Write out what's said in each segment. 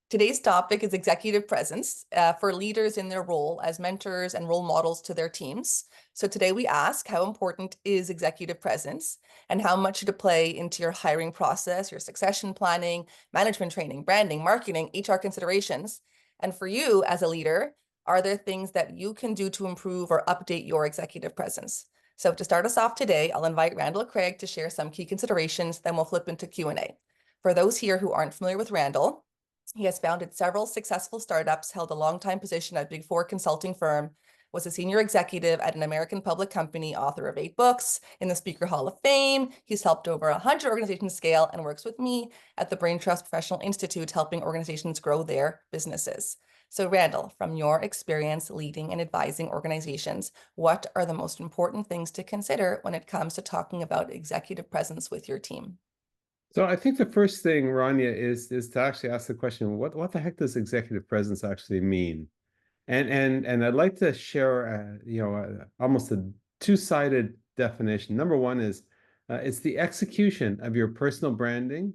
Today's topic is executive presence for leaders in their role as mentors and role models to their teams. So today we ask, how important is executive presence and how much should it play into your hiring process, your succession planning, management training, branding, marketing, HR considerations? And for you as a leader, are there things that you can do to improve or update your executive presence? So to start us off today, I'll invite Randall Craig to share some key considerations, then we'll flip into Q&A. For those here who aren't familiar with Randall, he has founded several successful startups, held a long-time position at a Big Four consulting firm, was a senior executive at an American public company, author of 8 books, in the Speaker Hall of Fame. He's helped over 100 organizations scale and works with me at the Brain Trust Professional Institute, helping organizations grow their businesses. So Randall, from your experience leading and advising organizations, what are the most important things to consider when it comes to talking about executive presence with your team? So I think the first thing, Rania, is to actually ask the question, what the heck does executive presence actually mean? And I'd like to share, almost a two-sided definition. Number one is it's the execution of your personal branding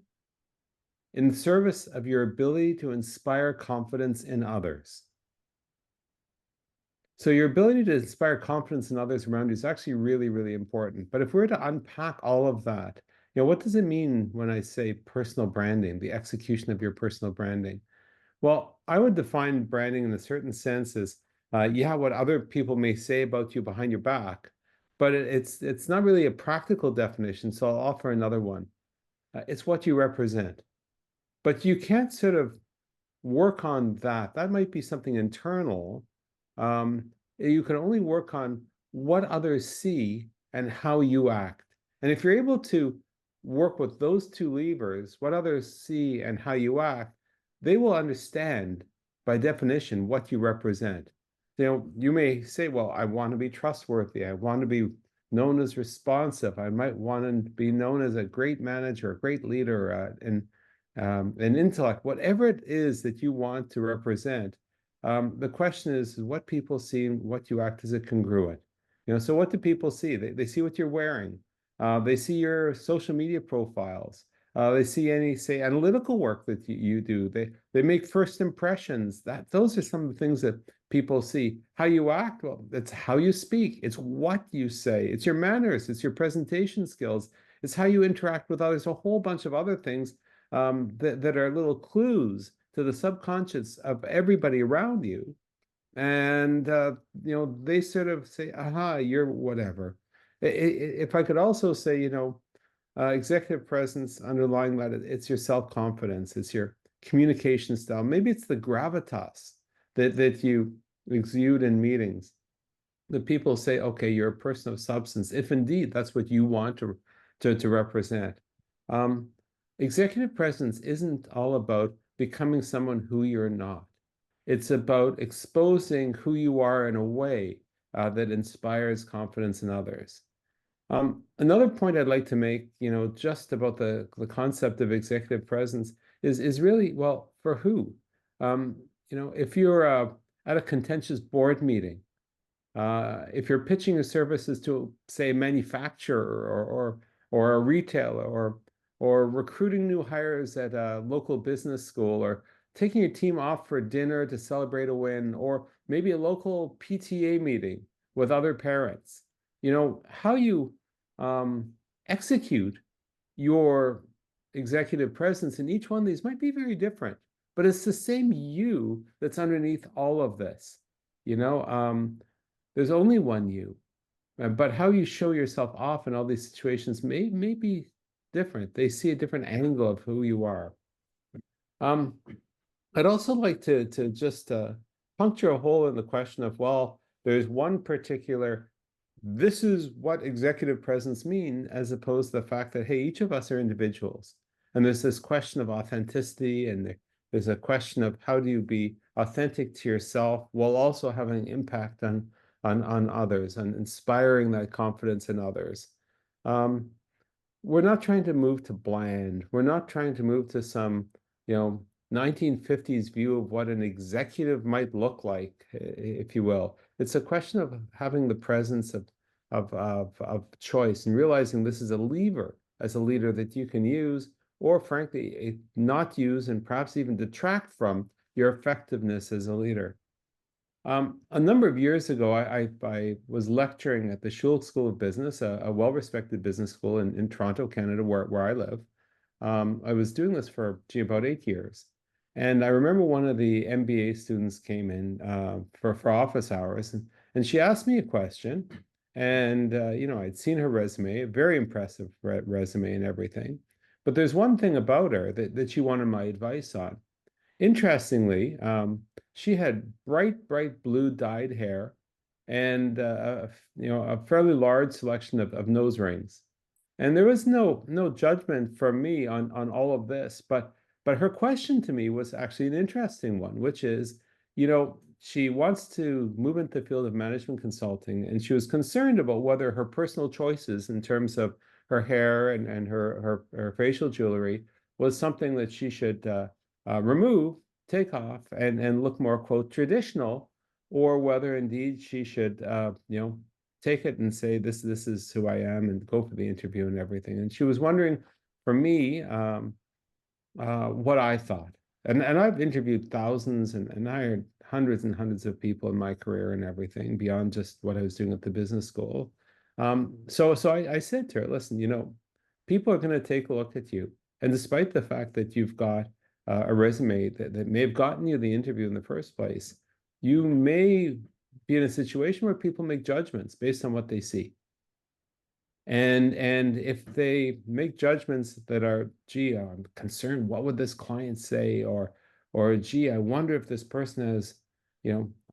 in service of your ability to inspire confidence in others. So your ability to inspire confidence in others around you is actually really, really important. But if we were to unpack all of that, what does it mean when I say personal branding, the execution of your personal branding? Well, I would define branding in a certain sense as, what other people may say about you behind your back, but it's not really a practical definition, so I'll offer another one. It's what you represent. But you can't sort of work on that. That might be something internal. You can only work on what others see and how you act. And if you're able to work with those two levers, what others see and how you act, they will understand by definition what you represent. You may say, well, I want to be trustworthy. I want to be known as responsive. I might want to be known as a great manager, a great leader, and an intellect, whatever it is that you want to represent. The question is what people see and what you act, is it congruent? So what do people see? They see what you're wearing. They see your social media profiles. They see any, say, analytical work that you do. They make first impressions. Those are some of the things that people see. How you act, well, it's how you speak. It's what you say. It's your manners. It's your presentation skills. It's how you interact with others. A whole bunch of other things that are little clues to the subconscious of everybody around you. And, they sort of say, aha, you're whatever. If I could also say, executive presence, underlying that, it's your self-confidence, it's your communication style. Maybe it's the gravitas that you exude in meetings. The people say, okay, you're a person of substance, if indeed that's what you want to represent. Executive presence isn't all about becoming someone who you're not. It's about exposing who you are in a way that inspires confidence in others. Another point I'd like to make, just about the concept of executive presence is really, well, for who? If you're at a contentious board meeting, if you're pitching your services to, say, a manufacturer or a retailer, or recruiting new hires at a local business school, or taking your team off for dinner to celebrate a win, or maybe a local PTA meeting with other parents, how you execute your executive presence in each one of these might be very different, but it's the same you that's underneath all of this. There's only one you, but how you show yourself off in all these situations may be different. They see a different angle of who you are. I'd also like to just puncture a hole in the question of, well, there's one particular, this is what executive presence mean, as opposed to the fact that, hey, each of us are individuals. And there's this question of authenticity, and there's a question of how do you be authentic to yourself while also having an impact on others and inspiring that confidence in others. We're not trying to move to bland. We're not trying to move to some, 1950s view of what an executive might look like, if you will. It's a question of having the presence of choice and realizing this is a lever as a leader that you can use or frankly, not use and perhaps even detract from your effectiveness as a leader. A number of years ago, I was lecturing at the Schultz School of Business, a well-respected business school in Toronto, Canada, where I live. I was doing this for about 8 years. And I remember one of the MBA students came in for office hours, and she asked me a question. And, I'd seen her resume, a very impressive resume and everything. But there's one thing about her that she wanted my advice on. Interestingly, she had bright blue dyed hair and a fairly large selection of nose rings. And there was no judgment from me on all of this, but her question to me was actually an interesting one, which is, she wants to move into the field of management consulting, and she was concerned about whether her personal choices in terms of her hair and her facial jewelry was something that she should remove, take off, and look more, quote, traditional, or whether indeed she should, take it and say, this is who I am, and go for the interview and everything. And she was wondering, for me, what I thought. And I've interviewed thousands and hired hundreds and hundreds of people in my career and everything beyond just what I was doing at the business school. So I said to her, listen, people are going to take a look at you. And despite the fact that you've got a resume that may have gotten you the interview in the first place, you may be in a situation where people make judgments based on what they see. And if they make judgments that are, gee, I'm concerned, what would this client say? Or gee, I wonder if this person has,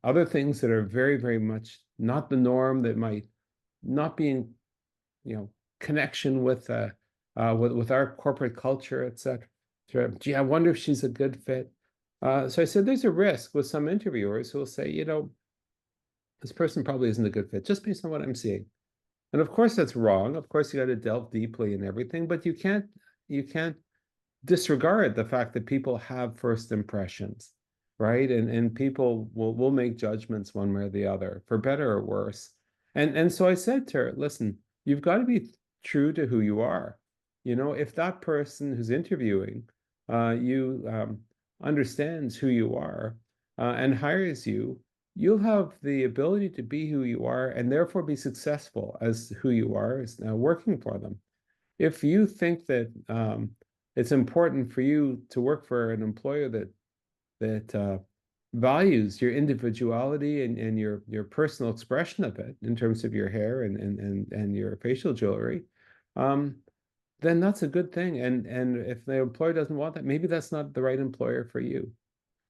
other things that are very, very much not the norm, that might not be in, connection with our corporate culture, etc. Gee, I wonder if she's a good fit. So I said, there's a risk with some interviewers who will say, this person probably isn't a good fit, just based on what I'm seeing. And of course that's wrong. Of course you got to delve deeply in everything, but you can't disregard the fact that people have first impressions, right? And people will make judgments one way or the other, for better or worse. And so I said to her, listen, you've got to be true to who you are. If that person who's interviewing you understands who you are and hires you, you'll have the ability to be who you are and therefore be successful as who you are as working for them. If you think that it's important for you to work for an employer that values your individuality and your personal expression of it in terms of your hair and your facial jewelry, um, then that's a good thing. And if the employer doesn't want that, maybe that's not the right employer for you.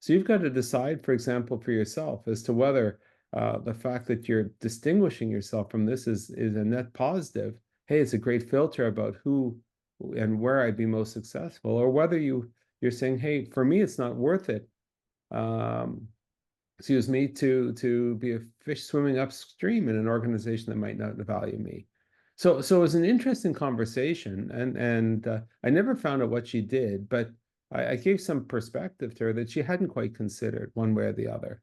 So you've got to decide, for example, for yourself as to whether the fact that you're distinguishing yourself from this is a net positive. Hey, it's a great filter about who and where I'd be most successful, or whether you're saying, hey, for me, it's not worth it. Um, excuse me, to be a fish swimming upstream in an organization that might not value me. So it was an interesting conversation, and I never found out what she did, but I gave some perspective to her that she hadn't quite considered one way or the other.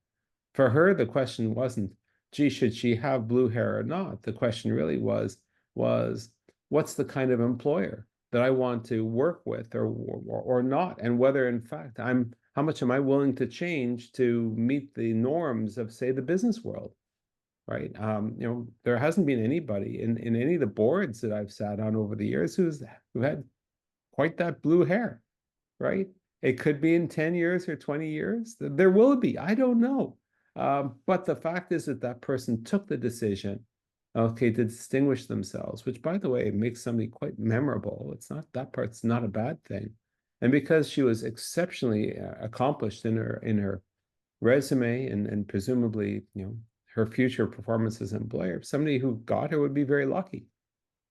For her, the question wasn't, gee, should she have blue hair or not? The question really was what's the kind of employer that I want to work with or not, and whether in fact how much am I willing to change to meet the norms of, say, the business world, right? There hasn't been anybody in any of the boards that I've sat on over the years who had quite that blue hair, right? It could be in 10 years or 20 years. There will be. I don't know. But the fact is that that person took the decision, okay, to distinguish themselves, which, by the way, makes somebody quite memorable. It's not, that part's not a bad thing. And because she was exceptionally accomplished in her resume and presumably, her future performance as an employer, somebody who got her would be very lucky.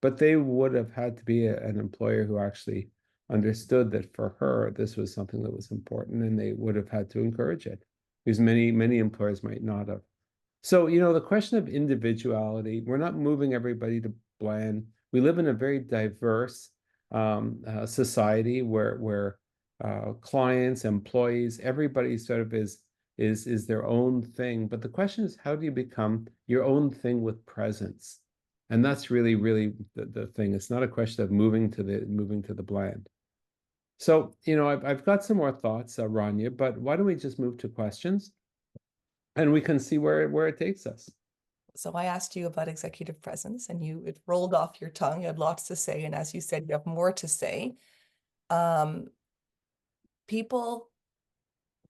But they would have had to be an employer who actually understood that for her, this was something that was important, and they would have had to encourage it, because many employers might not have. So, the question of individuality, we're not moving everybody to bland. We live in a very diverse society where clients, employees, everybody sort of is their own thing. But the question is, how do you become your own thing with presence? And that's really, really the thing. It's not a question of moving to the bland. So, I've got some more thoughts, Rania, but why don't we just move to questions and we can see where it takes us. So I asked you about executive presence and it rolled off your tongue. You had lots to say. And as you said, you have more to say. Um, People,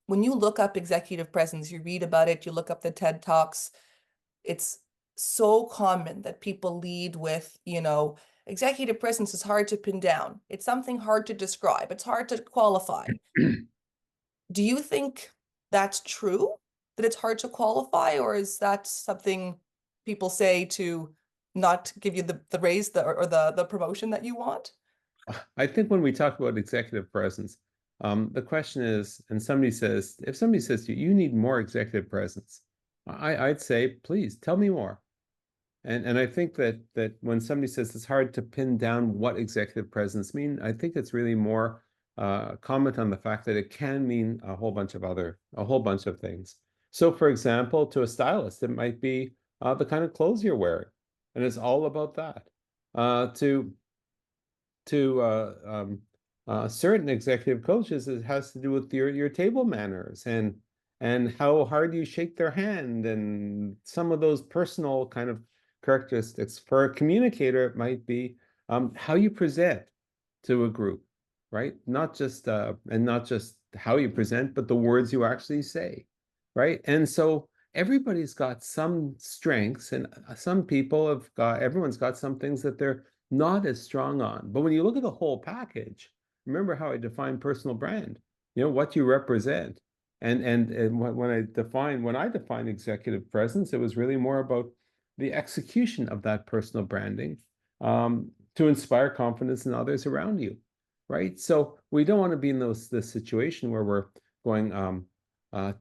when you look up executive presence, you read about it, you look up the TED Talks, it's so common that people lead with, executive presence is hard to pin down. It's something hard to describe. It's hard to qualify. Do you think that's true? That it's hard to qualify, or is that something people say to not give you the raise or the promotion that you want? I think when we talk about executive presence, the question is, and if somebody says to you, you need more executive presence, I'd say, please tell me more. And I think that when somebody says it's hard to pin down what executive presence mean, I think it's really more comment on the fact that it can mean a whole bunch of things. So, for example, to a stylist, it might be the kind of clothes you're wearing, and it's all about that. To certain executive coaches, it has to do with your table manners and how hard you shake their hand and some of those personal kind of characteristics. For a communicator, it might be how you present to a group, right? Not just how you present, but the words you actually say, right? And so everybody's got some strengths, and everyone's got some things that they're not as strong on. But when you look at the whole package, remember how I define personal brand, what you represent. And when I define executive presence, it was really more about the execution of that personal branding to inspire confidence in others around you, right? So we don't want to be in this situation where we're going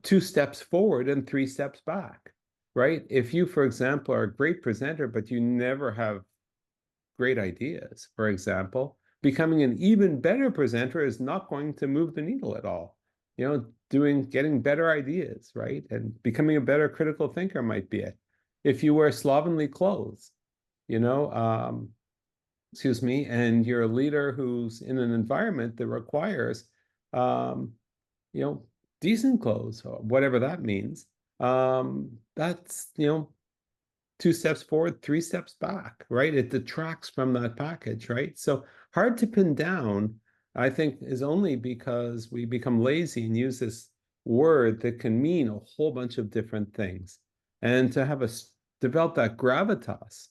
2 steps forward and 3 steps back, right? If you, for example, are a great presenter, but you never have great ideas, for example, becoming an even better presenter is not going to move the needle at all. Getting better ideas, right? And becoming a better critical thinker might be it. If you wear slovenly clothes, you know, um, excuse me, and you're a leader who's in an environment that requires, um, you know, decent clothes, or whatever that means, that's, 2 steps forward, 3 steps back, right? It detracts from that package, right? So hard to pin down, I think, is only because we become lazy and use this word that can mean a whole bunch of different things. And to develop that gravitas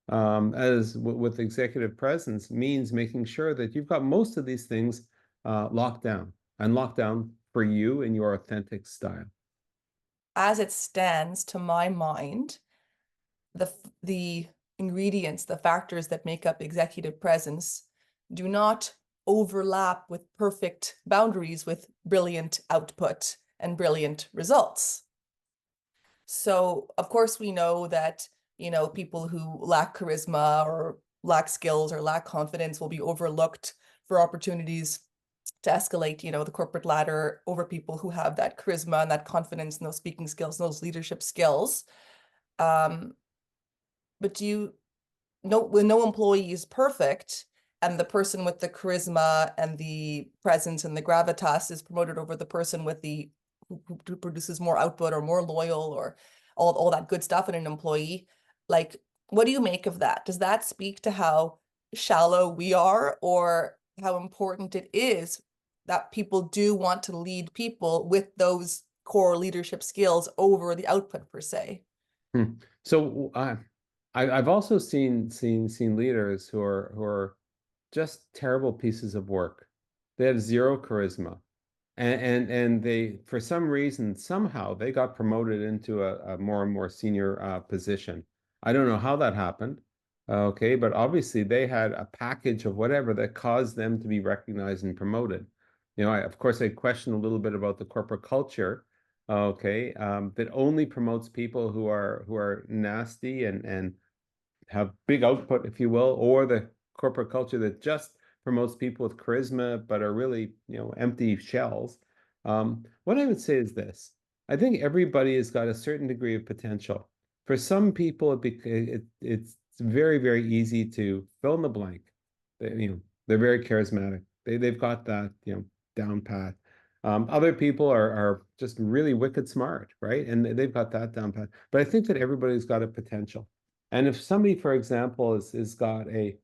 with executive presence means making sure that you've got most of these things locked down and locked down for you in your authentic style. As it stands, to my mind, the ingredients, the factors that make up executive presence do not overlap with perfect boundaries with brilliant output and brilliant results. So, of course, we know that, people who lack charisma or lack skills or lack confidence will be overlooked for opportunities to escalate, the corporate ladder over people who have that charisma and that confidence and those speaking skills, and those leadership skills. Um, but when no employee is perfect and the person with the charisma and the presence and the gravitas is promoted over the person with who produces more output or more loyal or all that good stuff in an employee, like, what do you make of that? Does that speak to how shallow we are, or how important it is that people do want to lead people with those core leadership skills over the output per se? Hmm. So I've also seen leaders who are just terrible pieces of work. They have zero charisma, and they, for some reason, somehow they got promoted into a more and more senior position. I don't know how that happened. Okay, but obviously they had a package of whatever that caused them to be recognized and promoted. Of course, I question a little bit about the corporate culture, okay, that only promotes people who are nasty and have big output, if you will, or the corporate culture that just promotes people with charisma but are really, empty shells. What I would say is this: I think everybody has got a certain degree of potential. For some people, it's very, very easy to fill in the blank. They're very charismatic. They've got that, down pat. Other people are just really wicked smart, right? And they've got that down pat. But I think that everybody's got a potential. And if somebody, for example, is got a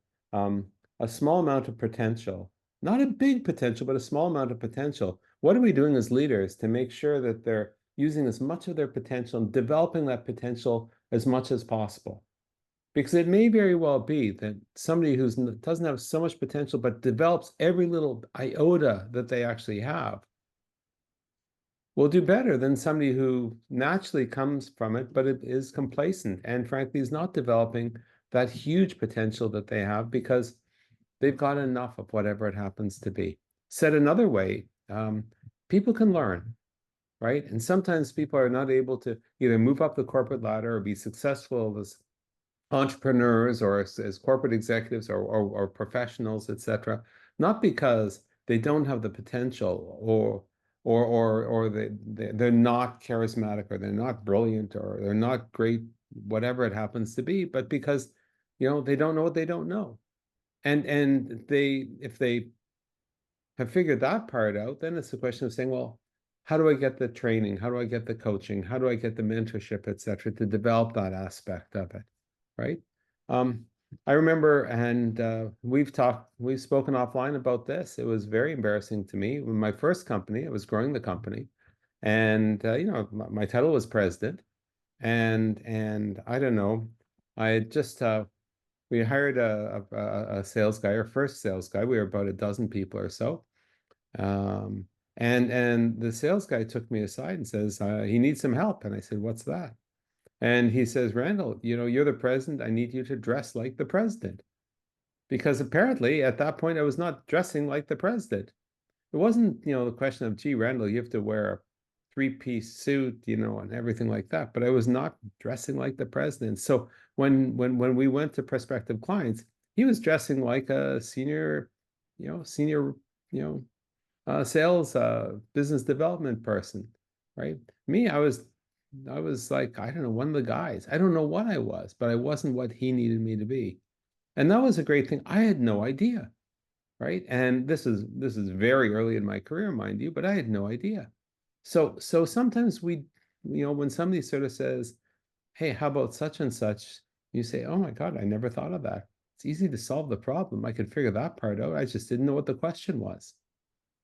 small amount of potential, not a big potential, but a small amount of potential, what are we doing as leaders to make sure that they're using as much of their potential and developing that potential as much as possible? Because it may very well be that somebody who doesn't have so much potential but develops every little iota that they actually have will do better than somebody who naturally comes from it, but it is complacent and frankly is not developing that huge potential that they have because they've got enough of whatever it happens to be. Said another way, people can learn, right? And sometimes people are not able to either move up the corporate ladder or be successful as entrepreneurs or as corporate executives or professionals, etc., not because they don't have the potential or they're not charismatic or they're not brilliant or they're not great, whatever it happens to be, but because they don't know what they don't know. And they if they have figured that part out, then it's a question of saying, well, how do I get the training? How do I get the coaching? How do I get the mentorship, etc., to develop that aspect of it? Right? Um, I remember, and we've spoken offline about this. It was very embarrassing to me. When my first company, I was growing the company, and my title was president, and I don't know, I had just we hired a sales guy, our first sales guy. We were about a dozen people or so, and the sales guy took me aside and says he needs some help, and I said, "What's that?" And he says, Randall, you're the president. I need you to dress like the president. Because apparently at that point, I was not dressing like the president. It wasn't, the question of, gee, Randall, you have to wear a three-piece suit, and everything like that. But I was not dressing like the president. So when we went to prospective clients, he was dressing like a senior, sales business development person, right? Me, I was like, I don't know, one of the guys. I don't know what I was, but I wasn't what he needed me to be. And that was a great thing. I had no idea, right? And this is very early in my career, mind you, but I had no idea. So sometimes when somebody sort of says, "Hey, how about such and such?" You say, "Oh my God, I never thought of that. It's easy to solve the problem. I could figure that part out. I just didn't know what the question was."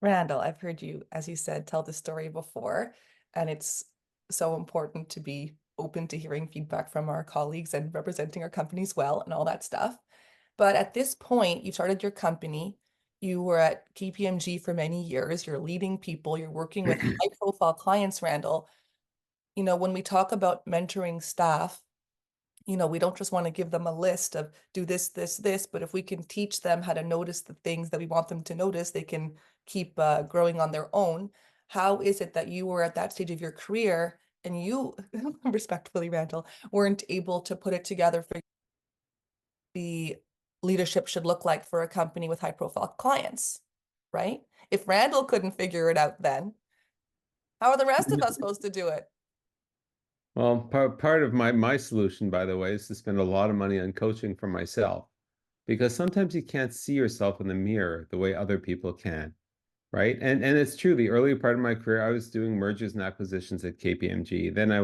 Randall, I've heard you, as you said, tell the story before, and it's so important to be open to hearing feedback from our colleagues and representing our companies well and all that stuff. But at this point, you started your company. You were at KPMG for many years. You're leading people. You're working with high-profile clients, Randall. When we talk about mentoring staff, we don't just want to give them a list of do this, this, this, but if we can teach them how to notice the things that we want them to notice, they can keep growing on their own. How is it that you were at that stage of your career and you, respectfully, Randall, weren't able to put it together for the leadership should look like for a company with high profile clients, right? If Randall couldn't figure it out then, how are the rest of us supposed to do it? Well, part of my solution, by the way, is to spend a lot of money on coaching for myself because sometimes you can't see yourself in the mirror the way other people can, right? And it's true. The earlier part of my career, I was doing mergers and acquisitions at KPMG. Then I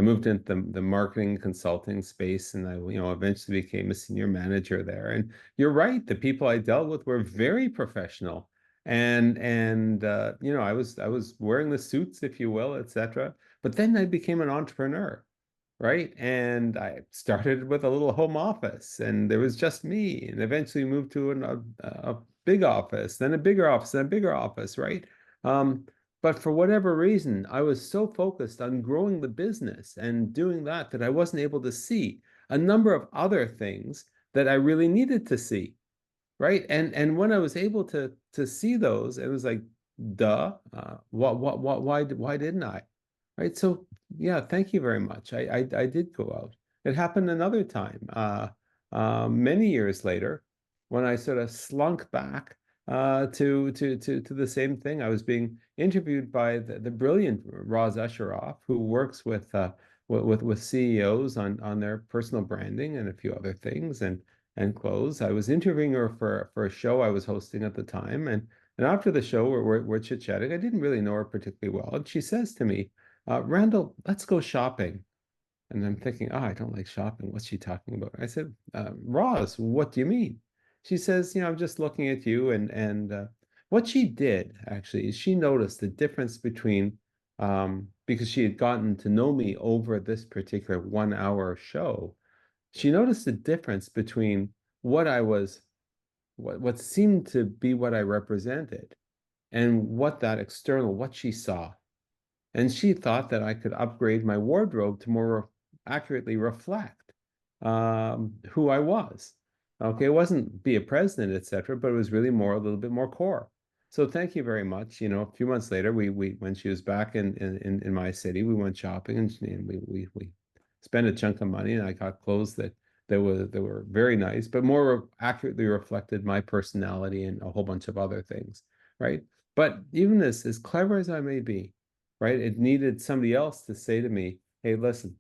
moved into the marketing consulting space, and I eventually became a senior manager there. And you're right, the people I dealt with were very professional, and I was wearing the suits, if you will, etc. But then I became an entrepreneur, right? And I started with a little home office, and there was just me, and eventually moved to a big office, then a bigger office, then a bigger office, right? Um, but for whatever reason, I was so focused on growing the business and doing that I wasn't able to see a number of other things that I really needed to see, right? And when I was able to see those, it was like, duh, why didn't I? Right. So yeah, thank you very much. I did go out. It happened another time, many years later, when I sort of slunk back to the same thing. I was being interviewed by the brilliant Roz Esheroff, who works with CEOs on their personal branding and a few other things, and close. I was interviewing her for a show I was hosting at the time, and after the show, we're chit-chatting. I didn't really know her particularly well, and she says to me, Randall, let's go shopping. And I'm thinking, oh, I don't like shopping. What's she talking about? I said, Roz, what do you mean? She says, I'm just looking at you. And what she did actually is she noticed the difference between, because she had gotten to know me over this particular 1 hour show, she noticed the difference between what I was, what seemed to be what I represented and what she saw. And she thought that I could upgrade my wardrobe to more accurately reflect who I was. Okay, it wasn't be a president, etc., but it was really more a little bit more core. So thank you very much. A few months later, we when she was back in my city, we went shopping and we spent a chunk of money, and I got clothes that were very nice, but more accurately reflected my personality and a whole bunch of other things, right? But even this, as clever as I may be, right? It needed somebody else to say to me, "Hey, listen,"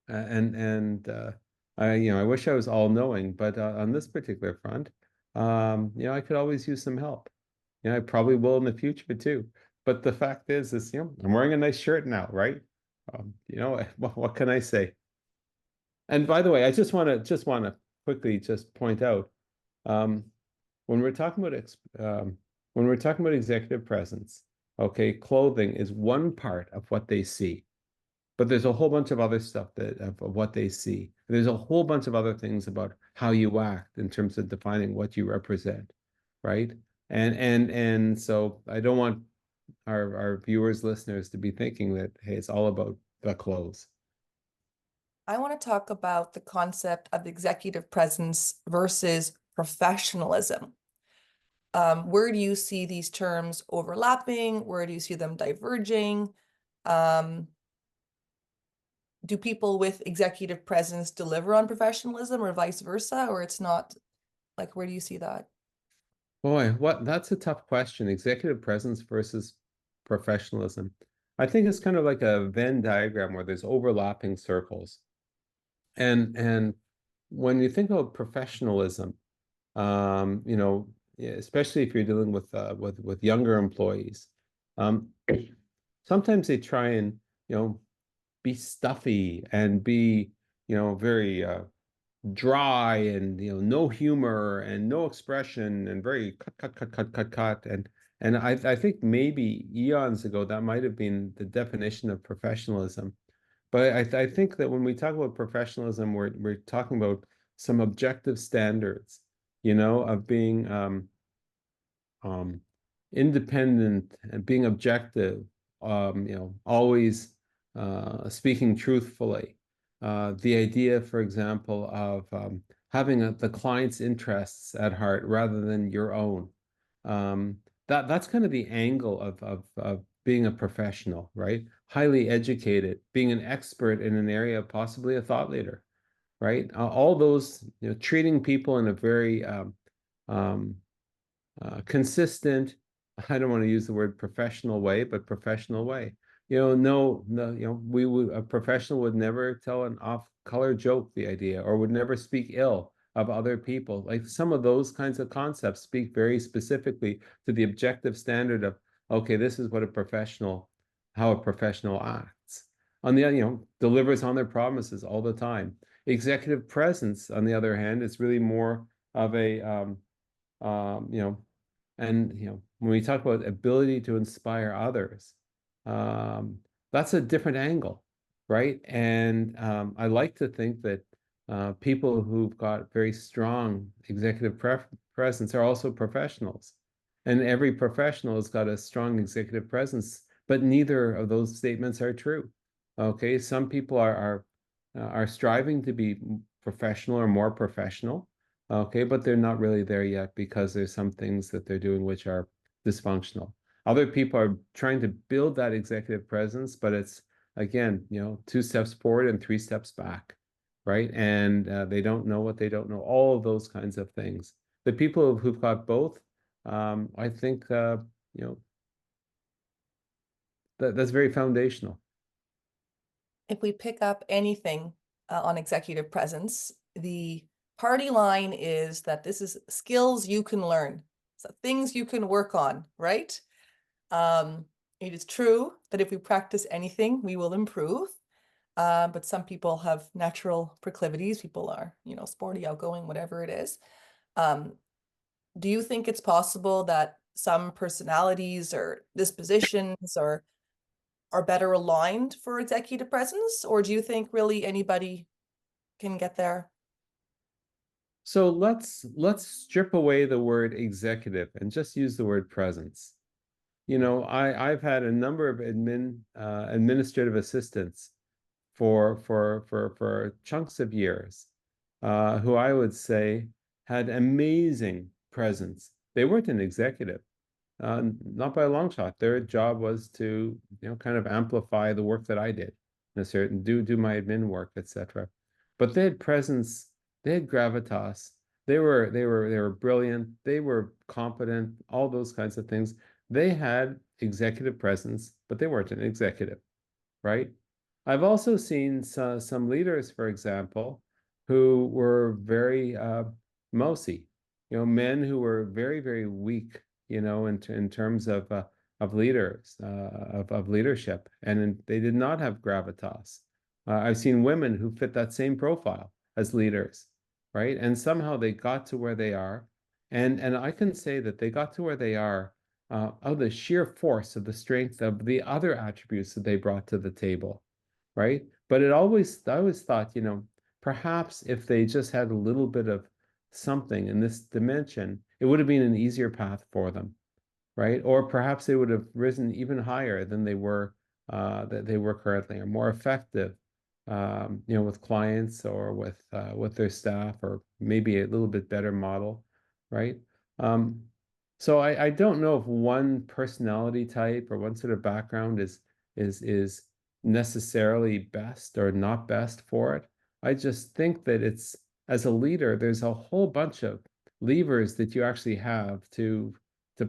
and I wish I was all knowing, but on this particular front, I could always use some help. I probably will in the future too. But the fact is, I'm wearing a nice shirt now, right? What can I say? And by the way, I just want to quickly just point out, um, when we're talking about when we're talking about executive presence, okay, clothing is one part of what they see. But there's a whole bunch of other stuff of what they see. There's a whole bunch of other things about how you act in terms of defining what you represent, right? And so I don't want our viewers, listeners to be thinking that, hey, it's all about the clothes. I want to talk about the concept of executive presence versus professionalism. Where do you see these terms overlapping? Where do you see them diverging? Um, do people with executive presence deliver on professionalism or vice versa, or it's not like, where do you see that? Boy, that's a tough question. Executive presence versus professionalism. I think it's kind of like a Venn diagram where there's overlapping circles. And when you think about professionalism, yeah, especially if you're dealing with younger employees, um, sometimes they try and be stuffy and be very dry and no humor and no expression and very cut cut cut cut cut cut and I think maybe eons ago that might have been the definition of professionalism. But I think that when we talk about professionalism, we're talking about some objective standards, of being um, independent and being objective, always speaking truthfully. The idea, for example, of having the client's interests at heart rather than your own. That's kind of the angle of being a professional, right? Highly educated, being an expert in an area, possibly a thought leader, right? All those, treating people in a very um, consistent, I don't want to use the word professional way, but professional way. No, no, a professional would never tell an off-color joke, the idea, or would never speak ill of other people. Like some of those kinds of concepts speak very specifically to the objective standard of, okay, this is what how a professional acts. On the other, delivers on their promises all the time. Executive presence, on the other hand, is really more of a um, you know, and when we talk about ability to inspire others, um, that's a different angle, right? And I like to think that people who've got very strong executive presence are also professionals. And every professional has got a strong executive presence, but neither of those statements are true. Okay, some people are striving to be professional or more professional. Okay, but they're not really there yet because there's some things that they're doing which are dysfunctional. Other people are trying to build that executive presence, but it's again, two steps forward and three steps back, right? And they don't know what they don't know, all of those kinds of things. The people who've got both, I think, you know, that's very foundational. If we pick up anything on executive presence, the party line is that this is skills you can learn, so things you can work on, right? Um, it is true that if we practice anything, we will improve. But some people have natural proclivities. People are, sporty, outgoing, whatever it is. Um, do you think it's possible that some personalities or dispositions are better aligned for executive presence, or do you think really anybody can get there? So let's strip away the word executive and just use the word presence. I've had a number of administrative assistants for chunks of years, who I would say had amazing presence. They weren't an executive, not by a long shot. Their job was to, kind of amplify the work that I did, in a certain do my admin work, etc. But they had presence, they had gravitas. They were brilliant. They were competent. All those kinds of things. They had executive presence, but they weren't an executive, right? I've also seen some leaders, for example, who were very mousy, men who were very, very weak, in terms of leaders, of leadership, and they did not have gravitas. I've seen women who fit that same profile as leaders, right? And somehow they got to where they are, and I can say that they got to where they are out of the sheer force of the strength of the other attributes that they brought to the table, right? But I always thought, perhaps if they just had a little bit of something in this dimension, it would have been an easier path for them, right? Or perhaps they would have risen even higher than they were currently, or more effective, with clients or with their staff, or maybe a little bit better model, right? Um, so I don't know if one personality type or one sort of background is necessarily best or not best for it. I just think that as a leader, there's a whole bunch of levers that you actually have to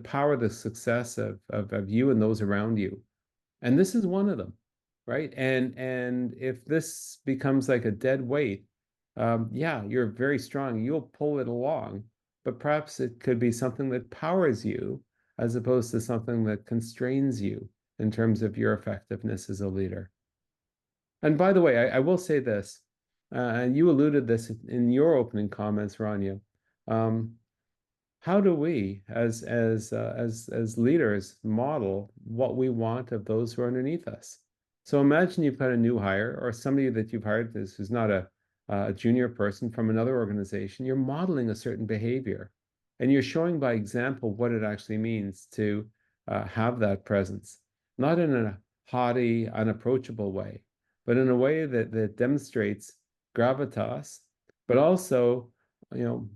power the success of you and those around you. And this is one of them, right? And if this becomes like a dead weight, yeah, you're very strong. You'll pull it along, but perhaps it could be something that powers you as opposed to something that constrains you in terms of your effectiveness as a leader. And by the way, I will say this, and you alluded this in your opening comments, Rania. Um, how do we, as leaders, model what we want of those who are underneath us? So imagine you've got a new hire or somebody that you've hired who's not a junior person from another organization. You're modeling a certain behavior, and you're showing by example what it actually means to have that presence, not in a haughty, unapproachable way, but in a way that demonstrates gravitas, but also, you know,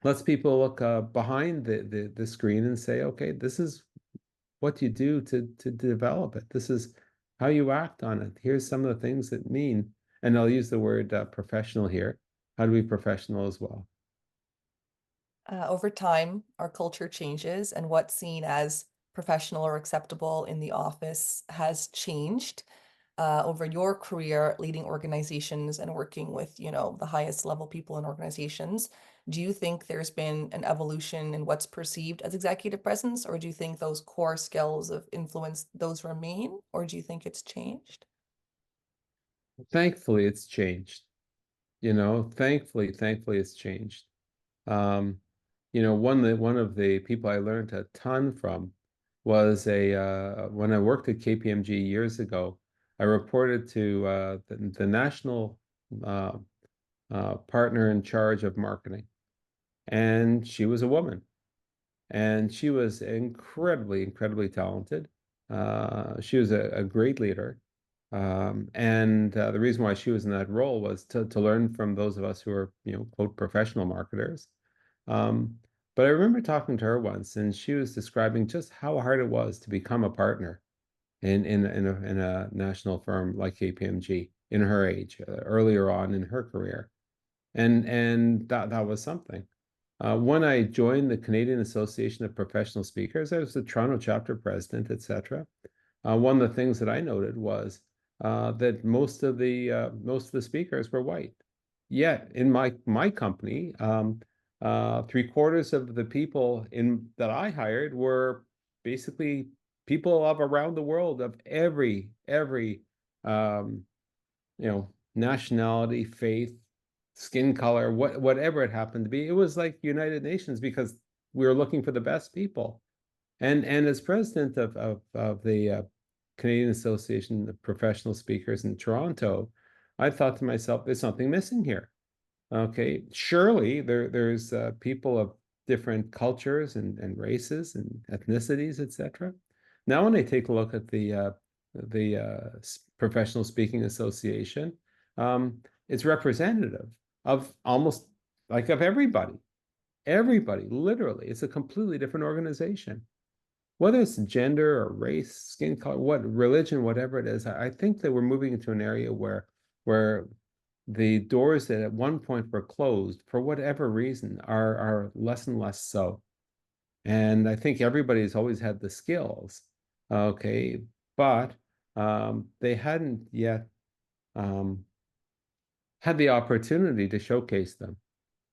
lets people look behind the screen and say, okay, this is what you do to develop it. This is how you act on it. Here's some of the things that mean, and I'll use the word professional here. How to be professional as well. Over time, our culture changes, and what's seen as professional or acceptable in the office has changed. Over your career leading organizations and working with, the highest level people in organizations, do you think there's been an evolution in what's perceived as executive presence, or do you think those core skills of influence, those remain, or do you think it's changed? Thankfully, it's changed. Thankfully, it's changed. Um, one of the people I learned a ton from was a when I worked at KPMG years ago. I reported to the national uh, partner in charge of marketing, and she was a woman, and she was incredibly talented. She was a great leader. And the reason why she was in that role was to learn from those of us who are, quote, professional marketers. Um, but I remember talking to her once, and she was describing just how hard it was to become a partner in a national firm like KPMG in her age, earlier on in her career, and that was something. When I joined the Canadian Association of Professional Speakers, I was the Toronto chapter president, etc. One of the things that I noted was that most of the speakers were white, yet in my company, 3/4 of the people in that I hired were basically people of around the world of every um, nationality, faith, skin color, whatever it happened to be. It was like United Nations because we were looking for the best people. And as president of the Canadian Association of Professional Speakers in Toronto, I thought to myself, there's something missing here. Okay, surely there's people of different cultures and races and ethnicities, etc. Now, when I take a look at the Professional Speaking Association, it's representative of almost like of everybody. Everybody, literally, it's a completely different organization. Whether it's gender or race, skin color, what religion, whatever it is, I think that we're moving into an area where the doors that at one point were closed for whatever reason are less and less so. And I think everybody's always had the skills, okay, but they hadn't yet um, had the opportunity to showcase them.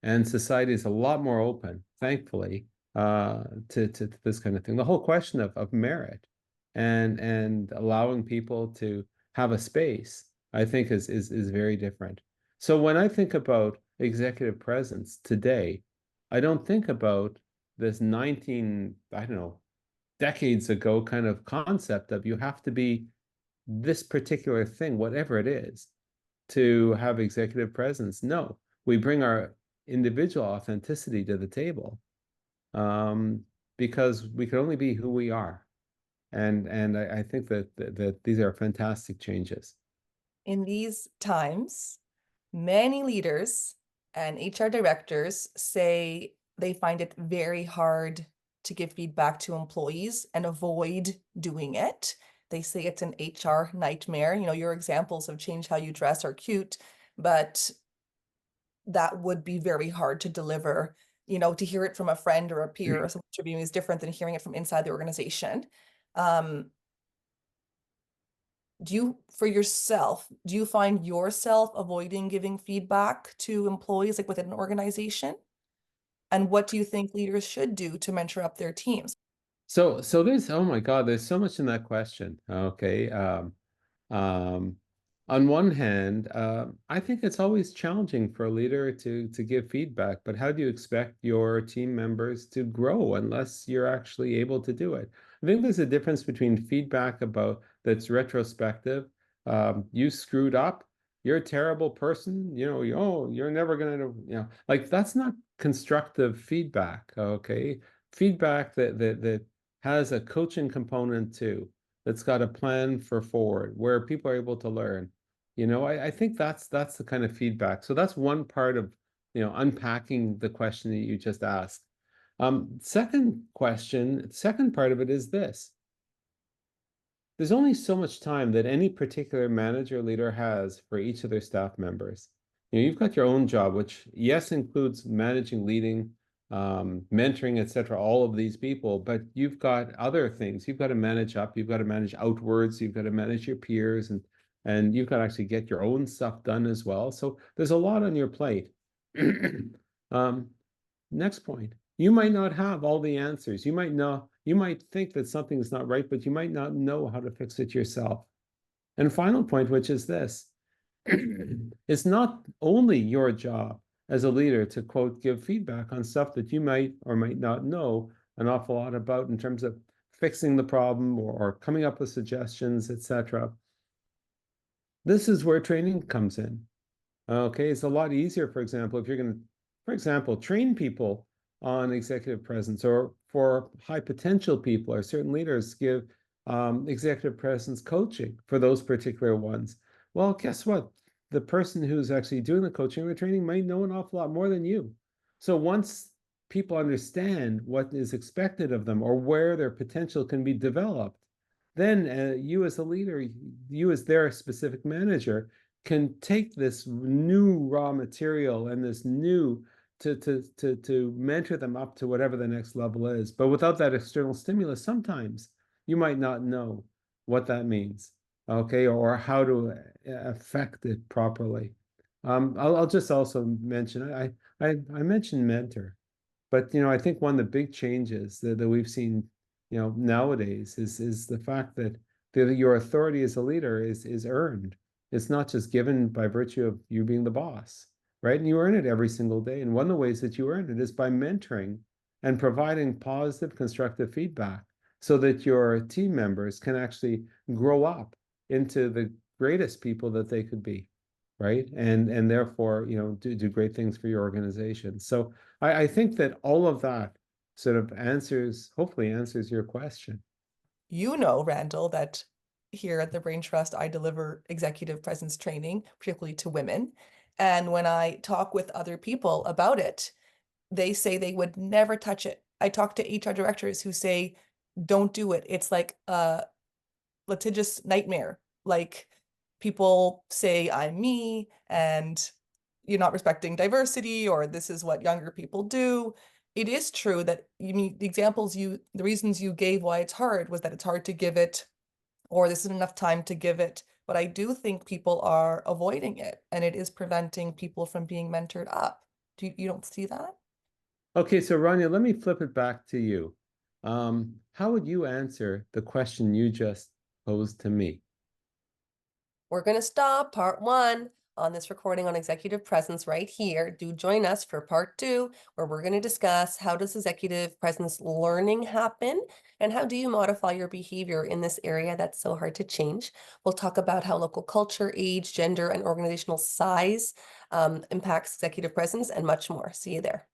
And society is a lot more open, thankfully, to this kind of thing. The whole question of merit and allowing people to have a space, I think is very different. So when I think about executive presence today, I don't think about this 19, I don't know, decades ago kind of concept of you have to be this particular thing, whatever it is, to have executive presence. No, we bring our individual authenticity to the table, um, because we can only be who we are. And I think that these are fantastic changes. In these times, many leaders and HR directors say they find it very hard to give feedback to employees and avoid doing it. They say it's an HR nightmare. Your examples of change how you dress are cute, but that would be very hard to deliver. To hear it from a friend or a peer or someone interviewing is different than hearing it from inside the organization. Um, for yourself, do you find yourself avoiding giving feedback to employees like within an organization? And what do you think leaders should do to mentor up their teams? So there's, oh my God, there's so much in that question. Okay. Um, on one hand, I think it's always challenging for a leader to give feedback, but how do you expect your team members to grow unless you're actually able to do it? I think there's a difference between feedback about that's retrospective. You screwed up. You're a terrible person. Oh, you're never gonna, like that's not constructive feedback. Okay, feedback that has a coaching component too, that's got a plan for forward where people are able to learn. I think that's the kind of feedback. So that's one part of, unpacking the question that you just asked. Second part of it is this. There's only so much time that any particular manager or leader has for each of their staff members. You've got your own job, which yes includes managing, leading, mentoring, etc., all of these people, but you've got other things. You've got to manage up, you've got to manage outwards, you've got to manage your peers, and you've got to actually get your own stuff done as well. So there's a lot on your plate. um, Next point, you might not have all the answers. You might think that something is not right, but you might not know how to fix it yourself. And final point, which is this, it's not only your job as a leader to quote, give feedback on stuff that you might or might not know an awful lot about in terms of fixing the problem or coming up with suggestions, etc. This is where training comes in. Okay, it's a lot easier, for example, if you're going to, for example, train people on executive presence, or for high potential people or certain leaders give executive presence coaching for those particular ones. Well, guess what? The person who's actually doing the coaching or the training might know an awful lot more than you. So once people understand what is expected of them or where their potential can be developed, then you as a leader, you as their specific manager, can take this new raw material and this new to mentor them up to whatever the next level is. But without that external stimulus, sometimes you might not know what that means, okay, or how to affect it properly. I'll just also mention I mentioned mentor, but I think one of the big changes that we've seen, nowadays is the fact that your authority as a leader is earned. It's not just given by virtue of you being the boss, right? And you earn it every single day. And one of the ways that you earn it is by mentoring and providing positive, constructive feedback so that your team members can actually grow up into the greatest people that they could be, right? And therefore, do great things for your organization. So I think that all of that sort of hopefully answers your question. You know, Randall, that here at the Brain Trust, I deliver executive presence training, particularly to women. And when I talk with other people about it, they say they would never touch it. I talk to HR directors who say, don't do it. It's like a litigious nightmare. Like people say, I'm me, and you're not respecting diversity, or this is what younger people do. It is true that you mean the reasons you gave why it's hard was that it's hard to give it, or this isn't enough time to give it. But I do think people are avoiding it, and it is preventing people from being mentored up. You don't see that? Okay, so Rania, let me flip it back to you. How would you answer the question you just posed to me? We're going to stop part one on this recording on executive presence right here. Do join us for part two, where we're going to discuss how does executive presence learning happen and how do you modify your behavior in this area that's so hard to change. We'll talk about how local culture, age, gender, and organizational size impacts executive presence and much more. See you there.